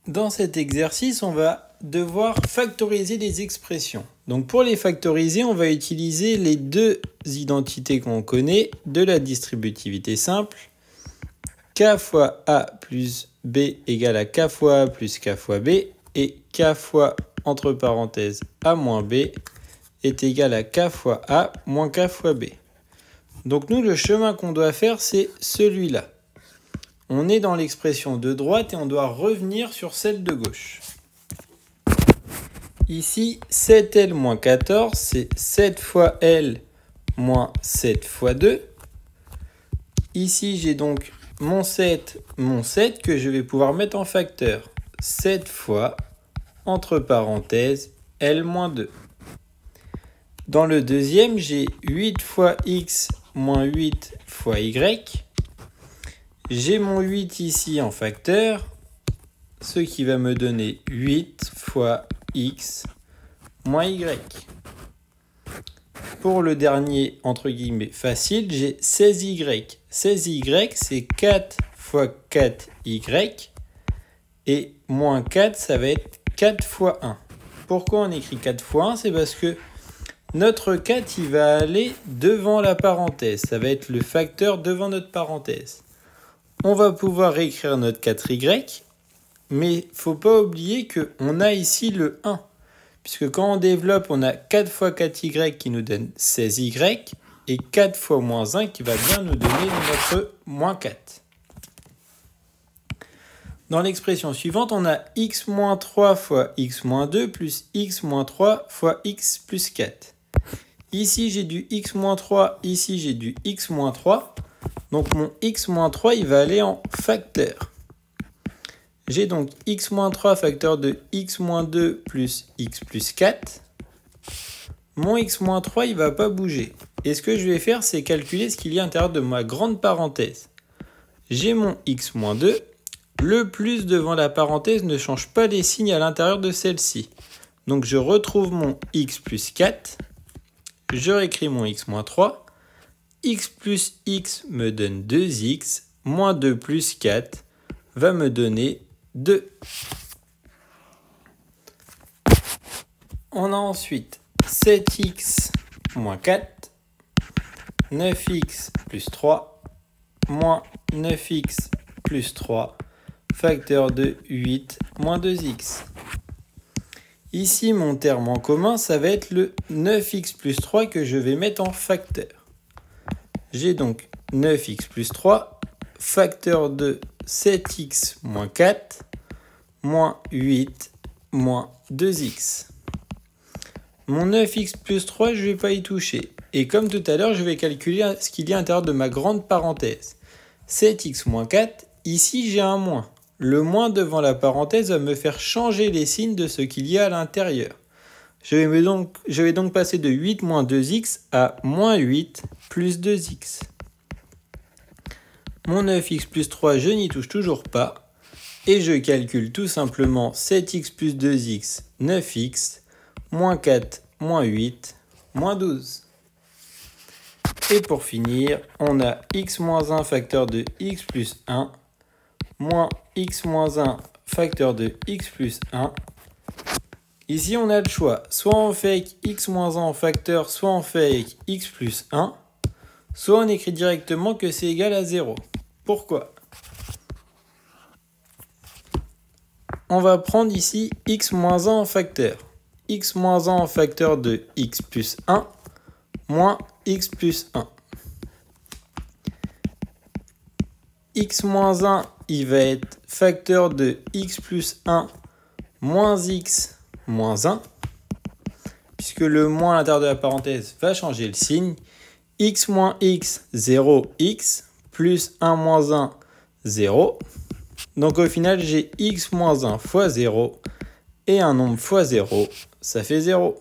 Dans cet exercice, on va devoir factoriser des expressions. Donc pour les factoriser, on va utiliser les deux identités qu'on connaît de la distributivité simple. K fois A plus B égale à K fois A plus K fois B. Et K fois, entre parenthèses, A moins B est égal à K fois A moins K fois B. Donc nous, le chemin qu'on doit faire, c'est celui-là. On est dans l'expression de droite et on doit revenir sur celle de gauche. Ici, 7L moins 14, c'est 7 fois L moins 7 fois 2. Ici, j'ai donc mon 7 que je vais pouvoir mettre en facteur. 7 fois, entre parenthèses, L moins 2. Dans le deuxième, j'ai 8 fois X moins 8 fois Y. J'ai mon 8 ici en facteur, ce qui va me donner 8 fois X moins Y. Pour le dernier, entre guillemets, facile, j'ai 16Y. 16Y, c'est 4 fois 4Y. Et moins 4, ça va être 4 fois 1. Pourquoi on écrit 4 fois 1? C'est parce que notre 4, il va aller devant la parenthèse. Ça va être le facteur devant notre parenthèse. On va pouvoir réécrire notre 4y, mais il ne faut pas oublier qu'on a ici le 1. Puisque quand on développe, on a 4 fois 4y qui nous donne 16y, et 4 fois moins 1 qui va bien nous donner notre moins 4. Dans l'expression suivante, on a x moins 3 fois x moins 2 plus x moins 3 fois x plus 4. Ici, j'ai du x moins 3, ici, j'ai du x moins 3. Donc mon x-3, il va aller en facteur. J'ai donc x-3 facteur de x-2 plus x plus 4. Mon x-3, il ne va pas bouger. Et ce que je vais faire, c'est calculer ce qu'il y a à l'intérieur de ma grande parenthèse. J'ai mon x-2. Le plus devant la parenthèse ne change pas les signes à l'intérieur de celle-ci. Donc je retrouve mon x plus 4. Je réécris mon x-3. X plus x me donne 2x, moins 2 plus 4 va me donner 2. On a ensuite 7x moins 4, 9x plus 3, moins 9x plus 3, facteur de 8, moins 2x. Ici, mon terme en commun, ça va être le 9x plus 3 que je vais mettre en facteur. J'ai donc 9x plus 3, facteur de 7x moins 4, moins 8, moins 2x. Mon 9x plus 3, je ne vais pas y toucher. Et comme tout à l'heure, je vais calculer ce qu'il y a à l'intérieur de ma grande parenthèse. 7x moins 4, ici j'ai un moins. Le moins devant la parenthèse va me faire changer les signes de ce qu'il y a à l'intérieur. Je vais donc passer de 8 moins 2x à moins 8 plus 2x. Mon 9x plus 3, je n'y touche toujours pas. Et je calcule tout simplement 7x plus 2x, 9x, moins 4, moins 8, moins 12. Et pour finir, on a x moins 1 facteur de x plus 1, moins x moins 1 facteur de x plus 1. Ici, on a le choix. Soit on fait avec x moins 1 en facteur, soit on fait avec x plus 1. Soit on écrit directement que c'est égal à 0. Pourquoi? On va prendre ici x moins 1 en facteur. X moins 1 en facteur de x plus 1, moins x plus 1. X moins 1, il va être facteur de x plus 1, moins x moins 1, puisque le moins à l'intérieur de la parenthèse va changer le signe. X moins x, 0x, plus 1 moins 1, 0. Donc au final, j'ai x moins 1 fois 0, et un nombre fois 0, ça fait 0.